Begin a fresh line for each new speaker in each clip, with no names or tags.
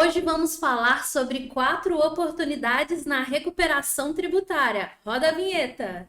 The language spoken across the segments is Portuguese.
Hoje vamos falar sobre 4 oportunidades na recuperação tributária. Roda a vinheta!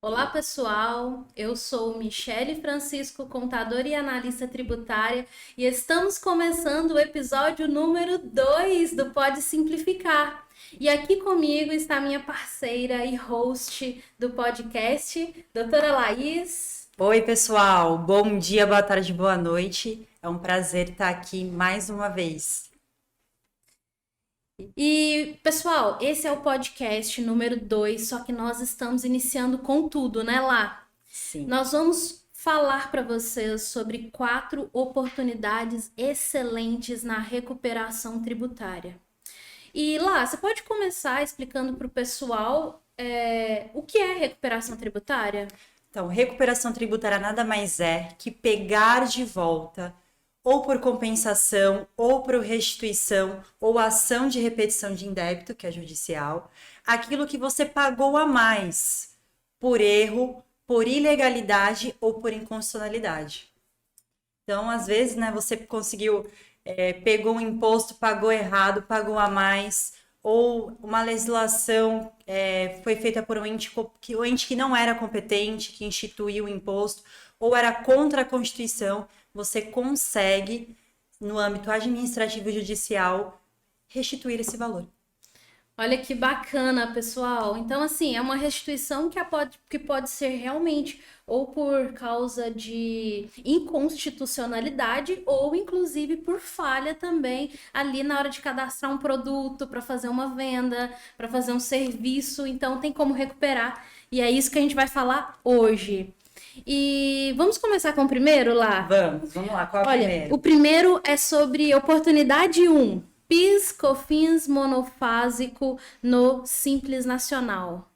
Olá, pessoal. Eu sou Michele Francisco, contadora e analista tributária, e estamos começando o episódio número 2 do Pode Simplificar. E aqui comigo está minha parceira e host do podcast, doutora Laís.
Oi, pessoal. Bom dia, boa tarde, boa noite. É um prazer estar aqui mais uma vez.
E, pessoal, esse é o podcast número 2, só que nós estamos iniciando com tudo, né, Lá?
Sim.
Nós vamos falar para vocês sobre 4 oportunidades excelentes na recuperação tributária. E Lá, você pode começar explicando para o pessoal o que é recuperação tributária?
Então, recuperação tributária nada mais é que pegar de volta, ou por compensação, ou por restituição, ou ação de repetição de indébito, que é judicial, aquilo que você pagou a mais por erro, por ilegalidade ou por inconstitucionalidade. Então, às vezes, né, você conseguiu, pegou um imposto, pagou errado, pagou a mais, ou uma legislação foi feita por um ente que não era competente, que instituiu o imposto, ou era contra a Constituição, você consegue, no âmbito administrativo e judicial, restituir esse valor.
Olha que bacana, pessoal. Então, assim, é uma restituição que pode ser realmente ou por causa de inconstitucionalidade ou, inclusive, por falha também ali na hora de cadastrar um produto para fazer uma venda, para fazer um serviço. Então, tem como recuperar. E é isso que a gente vai falar hoje. E vamos começar com o primeiro, Lá?
Vamos lá, qual é o
Olha,
primeiro?
o primeiro é sobre oportunidade 1. PIS, COFINS monofásico no Simples Nacional.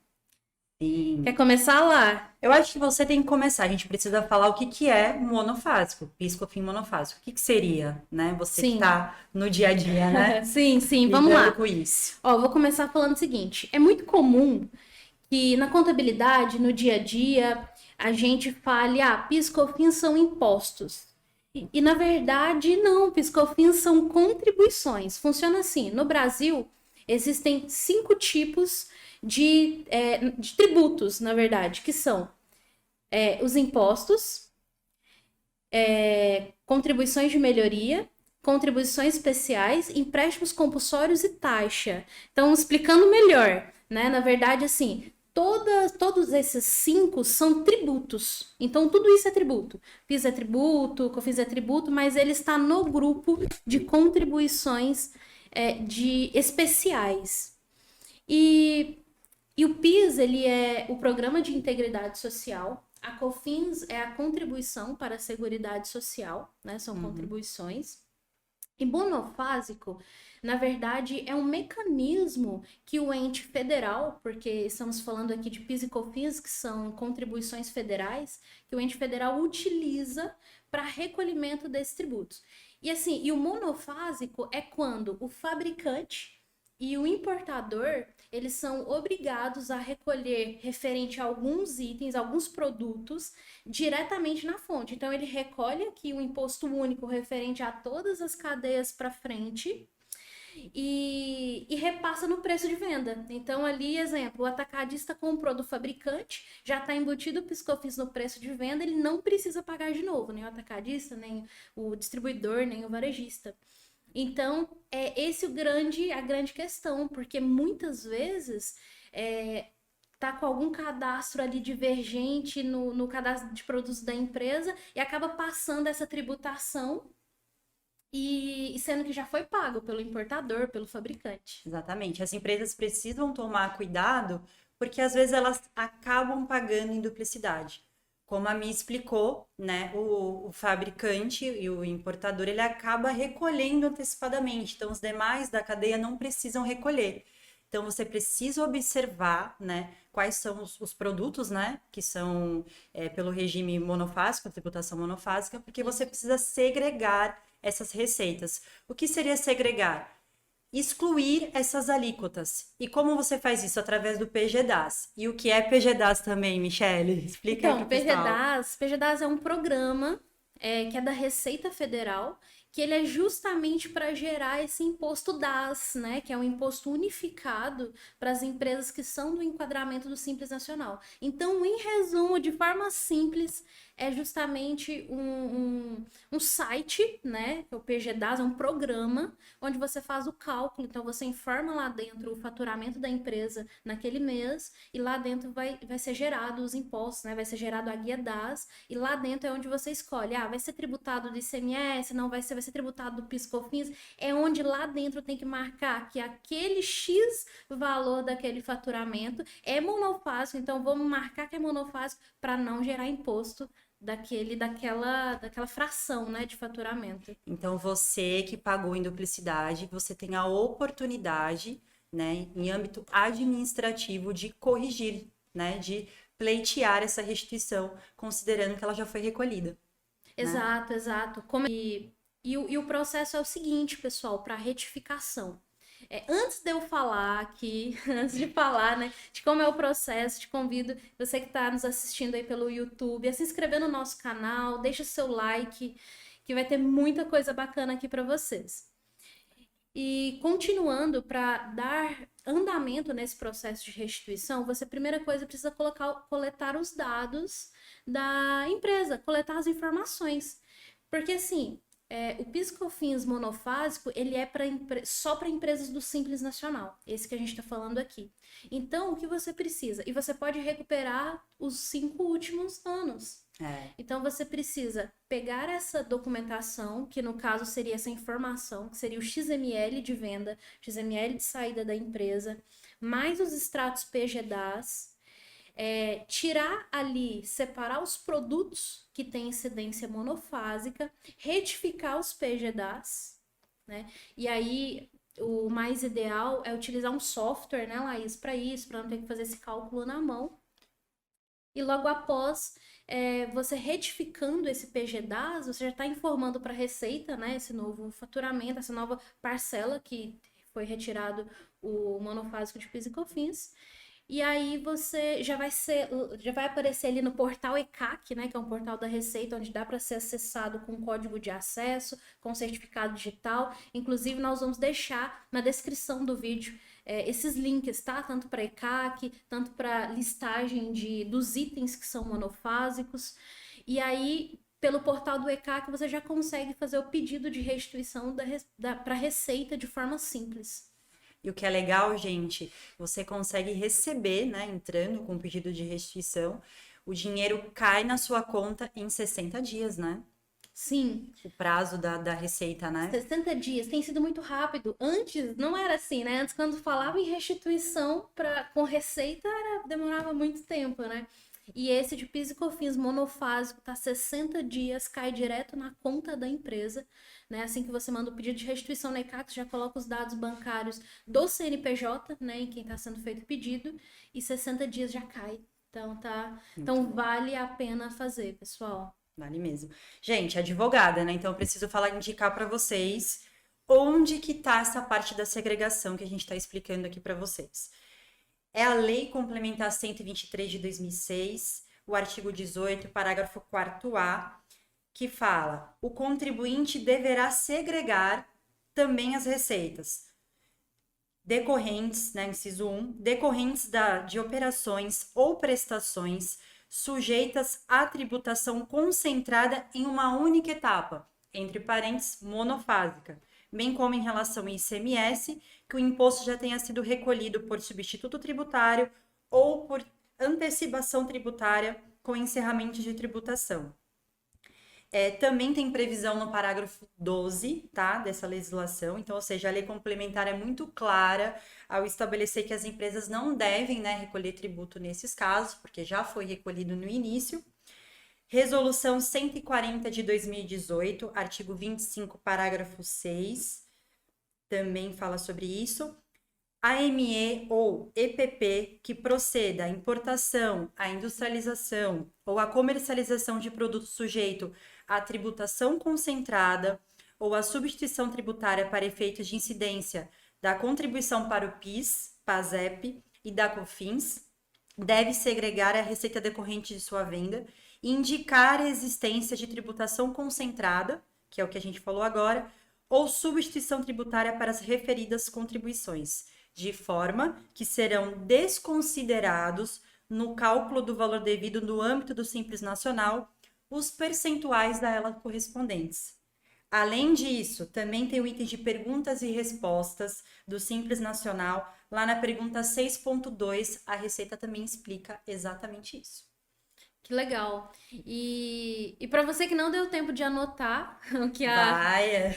Sim.
Quer começar, Lá?
Eu acho que você tem que começar. A gente precisa falar o que é monofásico, PIS, COFINS monofásico. O que seria, né? Você que está no dia a dia, né?
Sim, vamos lá.
Com isso.
Ó, vou começar falando o seguinte. É muito comum que na contabilidade, no dia a dia, a gente fale, PIS, COFINS são impostos. E na verdade, não, PIS, COFINS são contribuições. Funciona assim, no Brasil, existem 5 tipos de tributos, na verdade, que são os impostos, contribuições de melhoria, contribuições especiais, empréstimos compulsórios e taxa. Então, explicando melhor, né? Na verdade, assim, todos esses 5 são tributos. Então, tudo isso é tributo. PIS é tributo, COFINS é tributo, mas ele está no grupo de contribuições de especiais. E o PIS, ele é o Programa de Integridade Social. A COFINS é a contribuição para a Seguridade Social, né? São contribuições. E monofásico, na verdade, é um mecanismo que o ente federal, porque estamos falando aqui de PIS e COFINS, que são contribuições federais, que o ente federal utiliza para recolhimento desses tributos. E assim, e o monofásico é quando o fabricante e o importador, eles são obrigados a recolher referente a alguns itens, alguns produtos, diretamente na fonte. Então, ele recolhe aqui o imposto único referente a todas as cadeias para frente e repassa no preço de venda. Então, ali, exemplo, o atacadista comprou do fabricante, já está embutido o PIS/COFINS no preço de venda, ele não precisa pagar de novo, nem o atacadista, nem o distribuidor, nem o varejista. Então, esse a grande questão, porque muitas vezes tá com algum cadastro ali divergente no cadastro de produtos da empresa e acaba passando essa tributação e sendo que já foi pago pelo importador, pelo fabricante.
Exatamente. As empresas precisam tomar cuidado porque às vezes elas acabam pagando em duplicidade. Como a Mi explicou, né, o fabricante e o importador, ele acaba recolhendo antecipadamente. Então, os demais da cadeia não precisam recolher. Então, você precisa observar, né, quais são os produtos, né, que são pelo regime monofásico, a tributação monofásica, porque você precisa segregar essas receitas. O que seria segregar? excluir essas alíquotas. E como você faz isso? Através do PGDAS. E o que é PGDAS também, Michele? Explica aí
Então,
pro pessoal.
PGDAS é um programa que é da Receita Federal, que ele é justamente para gerar esse imposto DAS, né? Que é um imposto unificado para as empresas que são do enquadramento do Simples Nacional. Então, em resumo, de forma simples, é justamente um site, né? Que é o PGDAS, é um programa onde você faz o cálculo. Então, você informa lá dentro o faturamento da empresa naquele mês e lá dentro vai ser gerado os impostos, né? Vai ser gerado a guia DAS e lá dentro é onde você escolhe, vai ser tributado do ICMS, não vai ser tributado do PIS/COFINS, é onde lá dentro tem que marcar que aquele X valor daquele faturamento é monofásico, então vamos marcar que é monofásico para não gerar imposto daquela fração, né, de faturamento.
Então, você que pagou em duplicidade, você tem a oportunidade, né, em âmbito administrativo, de corrigir, né, de pleitear essa restituição, considerando que ela já foi recolhida.
Exato, né? Exato. E o processo é o seguinte, pessoal, para retificação. Antes de eu falar aqui, antes de falar, né, de como é o processo, te convido, você que está nos assistindo aí pelo YouTube, a se inscrever no nosso canal, deixa seu like, que vai ter muita coisa bacana aqui para vocês. E continuando, para dar andamento nesse processo de restituição, você, primeira coisa, precisa coletar os dados da empresa, coletar as informações. Porque, assim, o PIS/COFINS monofásico, ele é só para empresas do Simples Nacional, esse que a gente está falando aqui. Então, o que você precisa? E você pode recuperar os 5 últimos anos. Então, você precisa pegar essa documentação, que no caso seria essa informação, que seria o XML de venda, XML de saída da empresa, mais os extratos PGDAS, tirar ali, separar os produtos que têm incidência monofásica, retificar os PGDAS, né? E aí, o mais ideal é utilizar um software, né, Laís, para isso, para não ter que fazer esse cálculo na mão. E logo após você retificando esse PGDAS, você já está informando para a Receita, né, esse novo faturamento, essa nova parcela que foi retirado o monofásico de PIS e COFINS. E aí você já vai aparecer ali no portal ECAC, né, que é um portal da Receita, onde dá para ser acessado com código de acesso, com certificado digital. Inclusive, nós vamos deixar na descrição do vídeo esses links, tá? Tanto para ECAC, tanto para listagem dos itens que são monofásicos. E aí, pelo portal do ECAC, você já consegue fazer o pedido de restituição para a Receita de forma simples.
E o que é legal, gente, você consegue receber, né, entrando com pedido de restituição, o dinheiro cai na sua conta em 60 dias, né?
Sim.
O prazo da Receita, né?
60 dias, tem sido muito rápido. Antes não era assim, né? Antes, quando falava em restituição com Receita, demorava muito tempo, né? E esse de PIS e COFINS monofásico tá 60 dias, cai direto na conta da empresa, né? Assim que você manda o pedido de restituição na ECAC, você já coloca os dados bancários do CNPJ, né, em quem está sendo feito o pedido, e 60 dias já cai. Então vale a pena fazer, pessoal.
Vale mesmo. Gente, advogada, né? Então eu preciso indicar para vocês onde que tá essa parte da segregação que a gente está explicando aqui para vocês. É a Lei Complementar 123 de 2006, o artigo 18, parágrafo 4º, que fala: o contribuinte deverá segregar também as receitas decorrentes, né, inciso 1, decorrentes de operações ou prestações sujeitas à tributação concentrada em uma única etapa, entre parênteses, monofásica, bem como em relação ao ICMS, que o imposto já tenha sido recolhido por substituto tributário ou por antecipação tributária com encerramento de tributação. Também tem previsão no parágrafo 12, tá, dessa legislação. Então, ou seja, a lei complementar é muito clara ao estabelecer que as empresas não devem, né, recolher tributo nesses casos, porque já foi recolhido no início. Resolução 140 de 2018, artigo 25, parágrafo 6, também fala sobre isso. AME ou EPP que proceda à importação, à industrialização ou à comercialização de produto sujeito à tributação concentrada ou à substituição tributária para efeitos de incidência da contribuição para o PIS, PASEP e da COFINS, deve segregar a receita decorrente de sua venda e indicar a existência de tributação concentrada, que é o que a gente falou agora, ou substituição tributária para as referidas contribuições, de forma que serão desconsiderados no cálculo do valor devido no âmbito do Simples Nacional os percentuais da ela correspondentes. Além disso, também tem o item de perguntas e respostas do Simples Nacional. Lá na pergunta 6.2, a Receita também explica exatamente isso.
Que legal. E para você que não deu tempo de anotar o que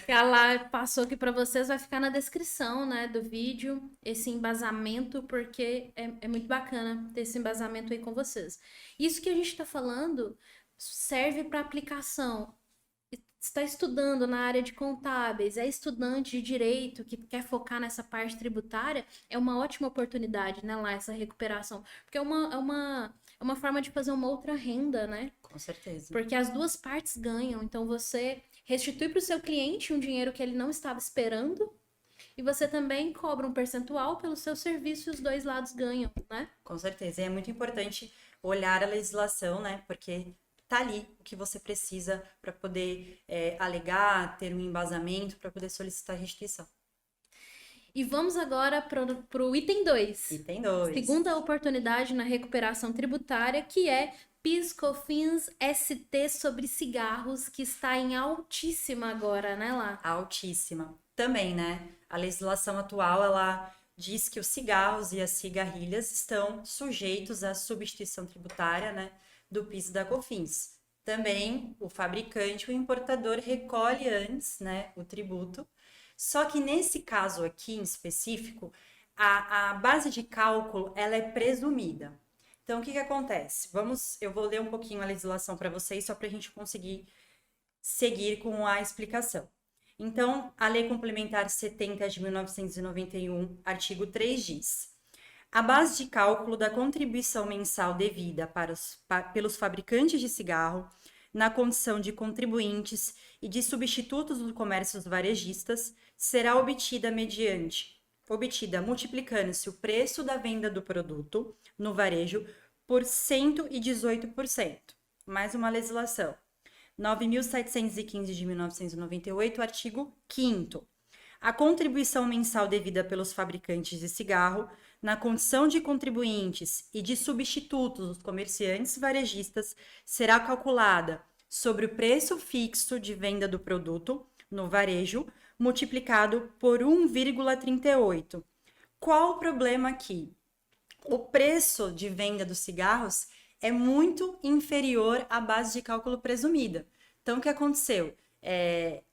que a Lá passou aqui para vocês, vai ficar na descrição, né, do vídeo, esse embasamento, porque é muito bacana ter esse embasamento aí com vocês. Isso que a gente está falando serve para aplicação. Está estudando na área de contábeis, é estudante de direito que quer focar nessa parte tributária, é uma ótima oportunidade, né, lá, essa recuperação. Porque é uma forma de fazer uma outra renda, né?
Com certeza.
Porque as duas partes ganham. Então, você restitui para o seu cliente um dinheiro que ele não estava esperando e você também cobra um percentual pelo seu serviço e os dois lados ganham, né?
Com certeza. E é muito importante olhar a legislação, né? Porque tá ali o que você precisa para poder alegar, ter um embasamento, para poder solicitar restituição.
E vamos agora para o item 2.
Item 2.
Segunda oportunidade na recuperação tributária, que é PIS/COFINS ST sobre cigarros, que está em altíssima agora, né, Lá?
Altíssima. Também, né? A legislação atual, ela diz que os cigarros e as cigarrilhas estão sujeitos à substituição tributária, né, do PIS e da COFINS. Também o fabricante, o importador, recolhe antes, né, o tributo. Só que nesse caso aqui em específico, a base de cálculo ela é presumida. Então, o que acontece? Eu vou ler um pouquinho a legislação para vocês, só para a gente conseguir seguir com a explicação. Então, a Lei Complementar 70 de 1991, artigo 3 diz: a base de cálculo da contribuição mensal devida pelos fabricantes de cigarro, na condição de contribuintes e de substitutos dos comércios varejistas, será obtida multiplicando-se o preço da venda do produto no varejo por 118%. Mais uma legislação. 9.715 de 1998, artigo 5º. A contribuição mensal devida pelos fabricantes de cigarro, na condição de contribuintes e de substitutos dos comerciantes varejistas, será calculada sobre o preço fixo de venda do produto no varejo, multiplicado por 1,38. Qual o problema aqui? O preço de venda dos cigarros é muito inferior à base de cálculo presumida. Então, o que aconteceu?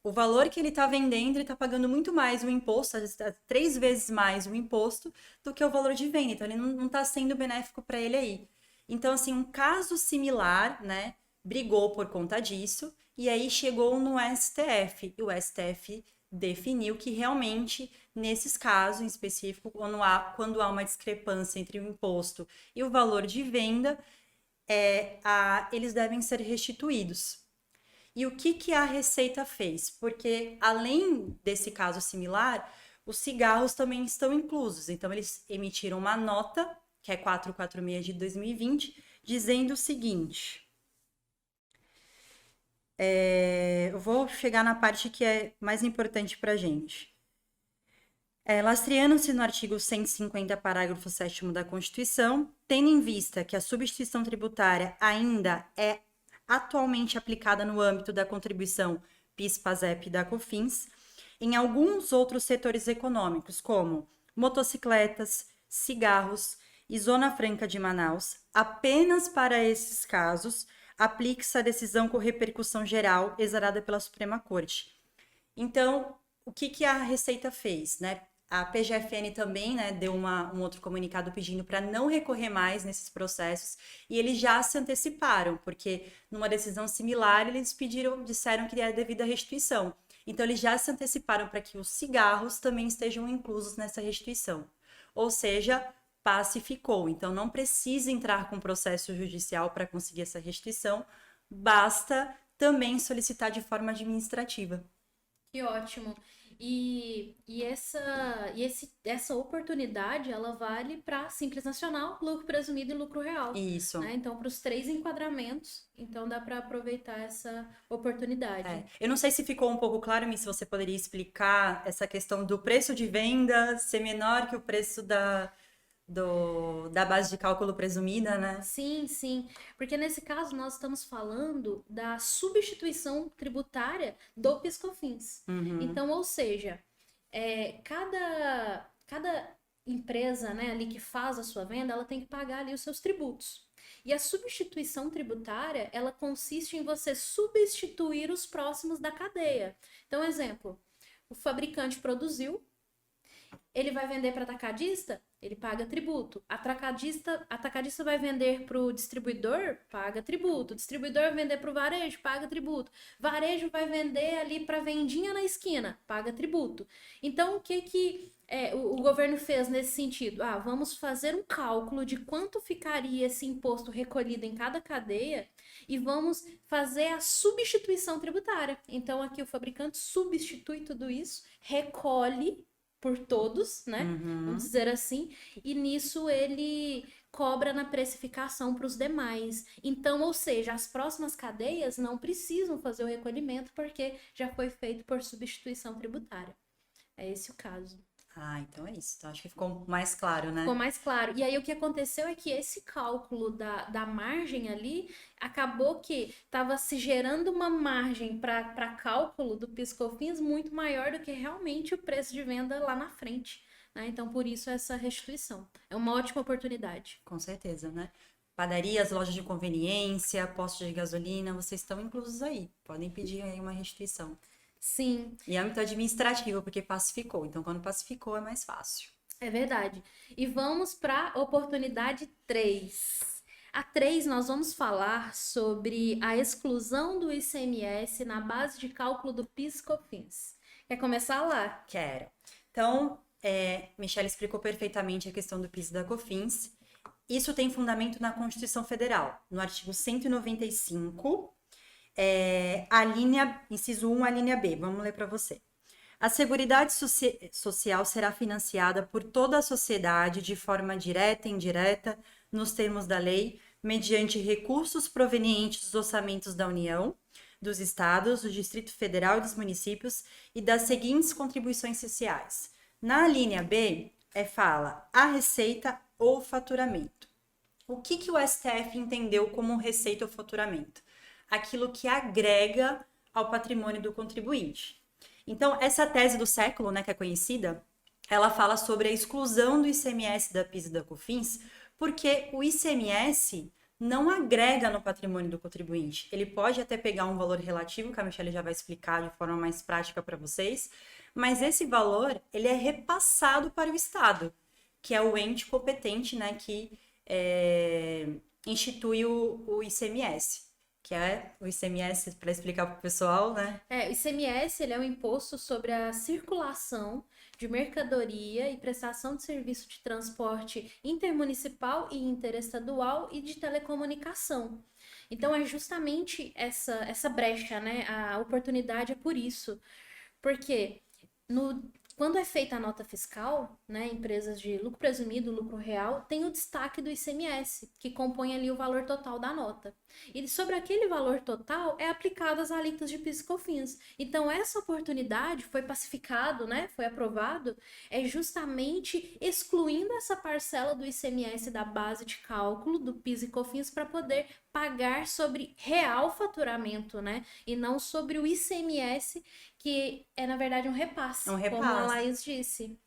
O valor que ele está vendendo, ele está pagando muito mais o imposto, 3 vezes mais o imposto do que o valor de venda. Então, ele não está sendo benéfico para ele aí. Então, assim, um caso similar, né, brigou por conta disso e aí chegou no STF. E o STF definiu que realmente, nesses casos em específico, quando há uma discrepância entre o imposto e o valor de venda, eles devem ser restituídos. E o que a Receita fez? Porque, além desse caso similar, os cigarros também estão inclusos. Então, eles emitiram uma nota, que é 446 de 2020, dizendo o seguinte. Eu vou chegar na parte que é mais importante para a gente. Lastreando-se no artigo 150, parágrafo 7º da Constituição, tendo em vista que a substituição tributária ainda é atualmente aplicada no âmbito da contribuição PIS, PASEP e da COFINS, em alguns outros setores econômicos, como motocicletas, cigarros e Zona Franca de Manaus, apenas para esses casos, aplique-se a decisão com repercussão geral exarada pela Suprema Corte. Então, o que a Receita fez, né? A PGFN também, né, deu um outro comunicado pedindo para não recorrer mais nesses processos e eles já se anteciparam, porque numa decisão similar eles disseram que era devida restituição. Então eles já se anteciparam para que os cigarros também estejam inclusos nessa restituição. Ou seja, pacificou. Então não precisa entrar com processo judicial para conseguir essa restituição, basta também solicitar de forma administrativa.
Que ótimo. Essa oportunidade, ela vale para Simples Nacional, lucro presumido e lucro real.
Isso.
Né? Então, para os 3 enquadramentos, então dá para aproveitar essa oportunidade.
Eu não sei se ficou um pouco claro, Miss, se você poderia explicar essa questão do preço de venda ser menor que o preço da base de cálculo presumida, né?
Sim, sim. Porque nesse caso nós estamos falando da substituição tributária do PIS/COFINS. Então, ou seja, cada empresa, né, ali que faz a sua venda, ela tem que pagar ali os seus tributos. E a substituição tributária, ela consiste em você substituir os próximos da cadeia. Então, exemplo, o fabricante produziu, ele vai vender para atacadista, ele paga tributo. Atacadista vai vender para o distribuidor, paga tributo. O distribuidor vai vender para o varejo, paga tributo. Varejo vai vender ali para vendinha na esquina, paga tributo. Então, o que o governo fez nesse sentido? Vamos fazer um cálculo de quanto ficaria esse imposto recolhido em cada cadeia e vamos fazer a substituição tributária. Então, aqui o fabricante substitui tudo isso, recolhe por todos, né? Vamos dizer assim. E nisso ele cobra na precificação para os demais. Então, ou seja, as próximas cadeias não precisam fazer o recolhimento porque já foi feito por substituição tributária. É esse o caso.
Então é isso. Então acho que ficou mais claro, né?
Ficou mais claro. E aí o que aconteceu é que esse cálculo da margem ali acabou que estava se gerando uma margem para cálculo do PIS/COFINS muito maior do que realmente o preço de venda lá na frente. Né? Então, por isso essa restituição. É uma ótima oportunidade.
Com certeza, né? Padarias, lojas de conveniência, postos de gasolina, vocês estão inclusos aí. Podem pedir aí uma restituição.
Sim.
E âmbito administrativo, porque pacificou. Então, quando pacificou, é mais fácil.
É verdade. E vamos para a oportunidade 3. A 3, nós vamos falar sobre a exclusão do ICMS na base de cálculo do PIS/COFINS. Quer começar lá?
Quero. Então, Michelle explicou perfeitamente a questão do PIS e da COFINS. Isso tem fundamento na Constituição Federal, no artigo 195, inciso 1, a linha B. Vamos ler para você. A Seguridade Social será financiada por toda a sociedade de forma direta e indireta, nos termos da lei, mediante recursos provenientes dos orçamentos da União, dos Estados, do Distrito Federal e dos municípios e das seguintes contribuições sociais. Na linha B, fala a receita ou faturamento. O que o STF entendeu como receita ou faturamento? Aquilo que agrega ao patrimônio do contribuinte. Então, essa tese do século, né, que é conhecida, ela fala sobre a exclusão do ICMS da PIS e da COFINS, porque o ICMS não agrega no patrimônio do contribuinte. Ele pode até pegar um valor relativo, que a Michelle já vai explicar de forma mais prática para vocês, mas esse valor, ele é repassado para o Estado, que é o ente competente, né, que institui o ICMS. Que é o ICMS, para explicar para o pessoal, né?
O ICMS, ele é um imposto sobre a circulação de mercadoria e prestação de serviço de transporte intermunicipal e interestadual e de telecomunicação. Então, é justamente essa brecha, né? A oportunidade é por isso. Porque quando é feita a nota fiscal, né, empresas de lucro presumido, lucro real, tem o destaque do ICMS, que compõe ali o valor total da nota. E sobre aquele valor total é aplicado as alíquotas de PIS e COFINS. Então, essa oportunidade foi pacificado, né, foi aprovado, justamente excluindo essa parcela do ICMS da base de cálculo do PIS e COFINS para poder pagar sobre real faturamento, né, e não sobre o ICMS, que é, na verdade, um repasse, como a Laís disse.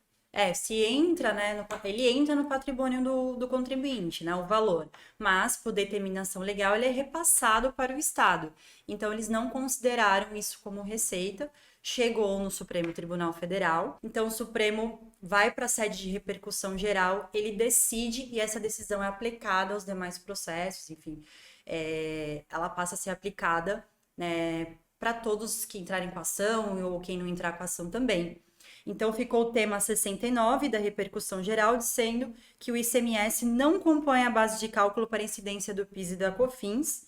Se entra, né, ele entra no patrimônio do contribuinte, né, o valor, mas por determinação legal ele é repassado para o Estado. Então eles não consideraram isso como receita, chegou no Supremo Tribunal Federal, então o Supremo vai para a sede de repercussão geral, ele decide e essa decisão é aplicada aos demais processos, enfim, ela passa a ser aplicada, né, para todos que entrarem com a ação ou quem não entrar com a ação também. Então, ficou o tema 69 da repercussão geral, dizendo que o ICMS não compõe a base de cálculo para incidência do PIS e da COFINS.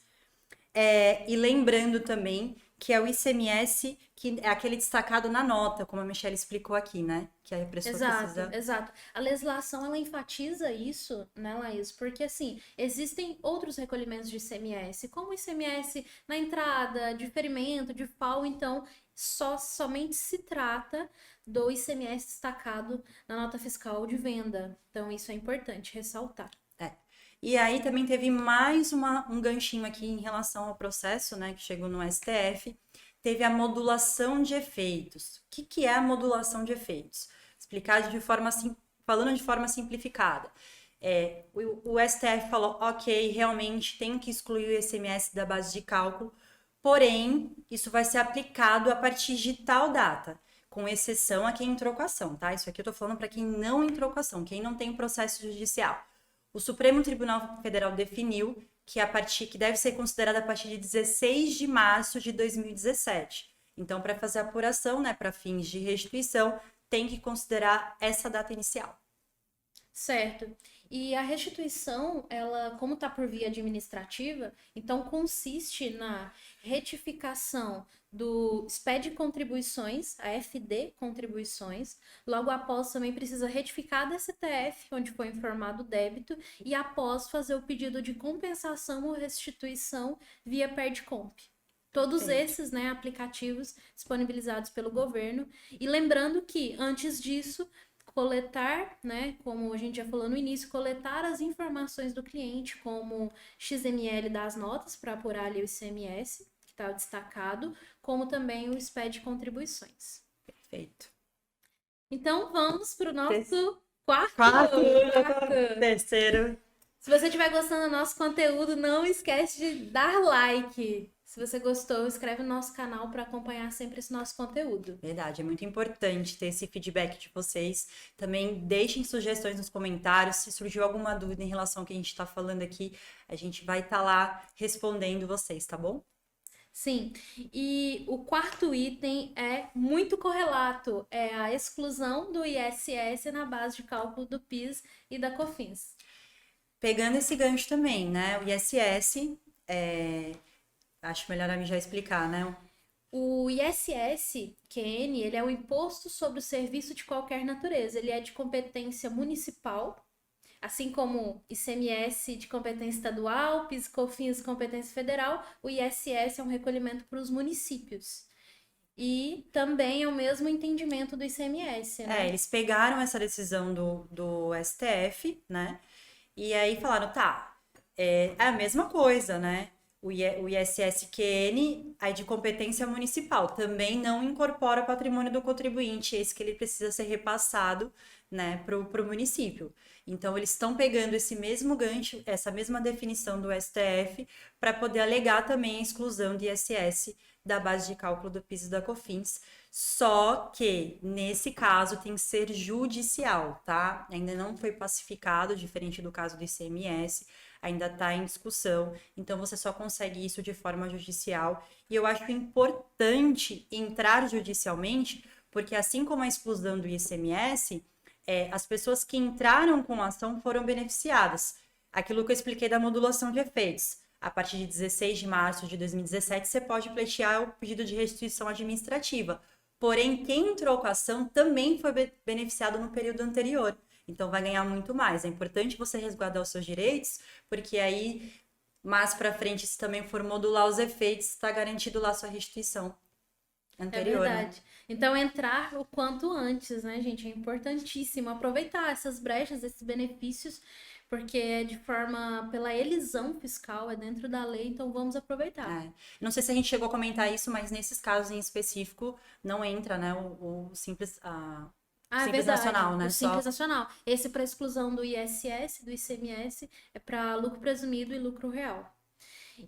E lembrando também que é o ICMS, que é aquele destacado na nota, como a Michelle explicou aqui, né? Que a pessoa
Exato,
precisa...
exato. A legislação ela enfatiza isso, né, Laís? Porque assim, existem outros recolhimentos de ICMS, como o ICMS na entrada, diferimento, de FAO, então somente se trata do ICMS destacado na nota fiscal de venda. Então, isso é importante ressaltar.
É. E aí também teve mais um ganchinho aqui em relação ao processo, né, que chegou no STF. Teve a modulação de efeitos. O que é a modulação de efeitos? Explicar de forma falando de forma simplificada. O STF falou, ok, realmente tem que excluir o ICMS da base de cálculo, porém, isso vai ser aplicado a partir de tal data, com exceção a quem entrou com a ação, tá? Isso aqui eu tô falando para quem não entrou com a ação, quem não tem processo judicial. O Supremo Tribunal Federal definiu que deve ser considerada a partir de 16 de março de 2017. Então, para fazer a apuração, né, para fins de restituição, tem que considerar essa data inicial.
Certo. E a restituição, ela, como está por via administrativa, então consiste na retificação do SPED Contribuições, a FD Contribuições. Logo após também precisa retificar da STF, onde foi informado o débito, e após fazer o pedido de compensação ou restituição via PERDComp. Todos esses, né, aplicativos disponibilizados pelo governo. E lembrando que, antes disso, coletar, né, como a gente já falou no início, coletar as informações do cliente, como XML das notas, para apurar ali o ICMS, que está destacado, como também o SPED Contribuições.
Perfeito.
Então, vamos para o nosso quarto.
Terceiro.
Se você estiver gostando do nosso conteúdo, não esquece de dar like. Se você gostou, inscreve no nosso canal para acompanhar sempre esse nosso conteúdo.
Verdade, é muito importante ter esse feedback de vocês. Também deixem sugestões nos comentários. Se surgiu alguma dúvida em relação ao que a gente está falando aqui, a gente vai estar lá respondendo vocês, tá bom?
Sim, e o quarto item é muito correlato, é a exclusão do ISS na base de cálculo do PIS e da COFINS.
Pegando esse gancho também, né? O ISS, acho melhor a mim já explicar, né?
O ISS-QN, ele é o Imposto sobre o Serviço de Qualquer Natureza. Ele é de competência municipal, assim como ICMS de competência estadual, PIS e COFINS de competência federal, o ISS é um recolhimento para os municípios. E também é o mesmo entendimento do ICMS, né?
Eles pegaram essa decisão do STF, né? E aí falaram, tá, é a mesma coisa, né? O ISS-QN é de competência municipal, também não incorpora patrimônio do contribuinte, esse que ele precisa ser repassado, né, para o município. Então, eles estão pegando esse mesmo gancho, essa mesma definição do STF, para poder alegar também a exclusão de ISS da base de cálculo do PIS e da COFINS, só que, nesse caso, tem que ser judicial, tá? Ainda não foi pacificado, diferente do caso do ICMS, ainda está em discussão, então você só consegue isso de forma judicial. E eu acho importante entrar judicialmente, porque assim como a exclusão do ICMS, as pessoas que entraram com a ação foram beneficiadas. Aquilo que eu expliquei da modulação de efeitos. A partir de 16 de março de 2017, você pode pleitear o pedido de restituição administrativa. Porém, quem entrou com a ação também foi beneficiado no período anterior. Então, vai ganhar muito mais. É importante você resguardar os seus direitos, porque aí, mais para frente, se também for modular os efeitos, está garantido lá a sua restituição anterior.
É verdade. Né? Então, entrar o quanto antes, né, gente? É importantíssimo aproveitar essas brechas, esses benefícios, porque é de forma pela elisão fiscal, é dentro da lei, então vamos aproveitar.
Não sei se a gente chegou a comentar isso, mas nesses casos em específico não entra, né, o simples... Simples
verdade.
Nacional, né?
O Simples Nacional. Esse para exclusão do ISS, do ICMS, é para lucro presumido e lucro real.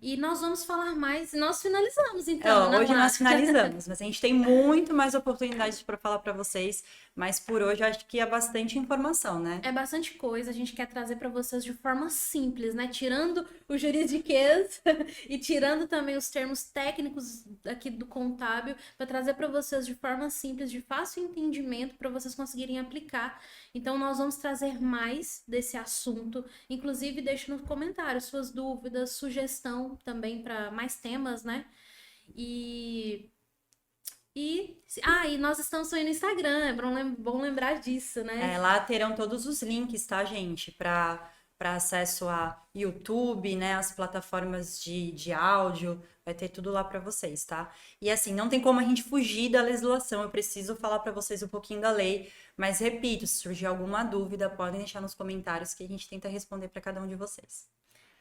E nós vamos falar mais, nós finalizamos então,
Hoje nós finalizamos, mas a gente tem muito mais oportunidades para falar para vocês, mas por hoje eu acho que é bastante informação, né?
É bastante coisa, a gente quer trazer para vocês de forma simples, né? Tirando o juridiquês e tirando também os termos técnicos aqui do contábil, para trazer para vocês de forma simples, de fácil entendimento, para vocês conseguirem aplicar. Então, nós vamos trazer mais desse assunto. Inclusive, deixe nos comentários suas dúvidas, sugestão também para mais temas, né? E nós estamos também no Instagram, é bom lembrar disso, né?
Lá terão todos os links, tá, gente? Para acesso a YouTube, né? As plataformas de áudio, vai ter tudo lá para vocês, tá? E assim, não tem como a gente fugir da legislação. Eu preciso falar para vocês um pouquinho da lei, mas repito, se surgir alguma dúvida, podem deixar nos comentários que a gente tenta responder para cada um de vocês.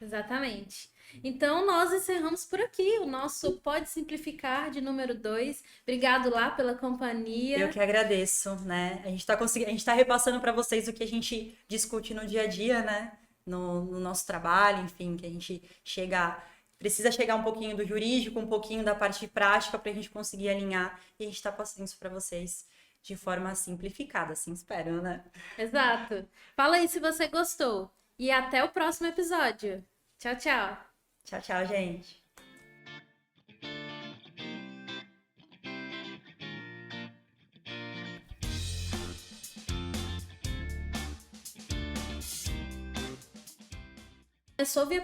Exatamente. Então, nós encerramos por aqui o nosso Pode Simplificar de número 2. Obrigado lá pela companhia.
Eu que agradeço, né? A gente tá repassando para vocês o que a gente discute no dia a dia, né? No nosso trabalho, enfim, que a gente precisa chegar um pouquinho do jurídico, um pouquinho da parte prática para a gente conseguir alinhar, e a gente está passando isso para vocês de forma simplificada, assim espero, né?
Exato. Fala aí se você gostou. E até o próximo episódio. Tchau, tchau.
Tchau, tchau, gente.
Começou a vir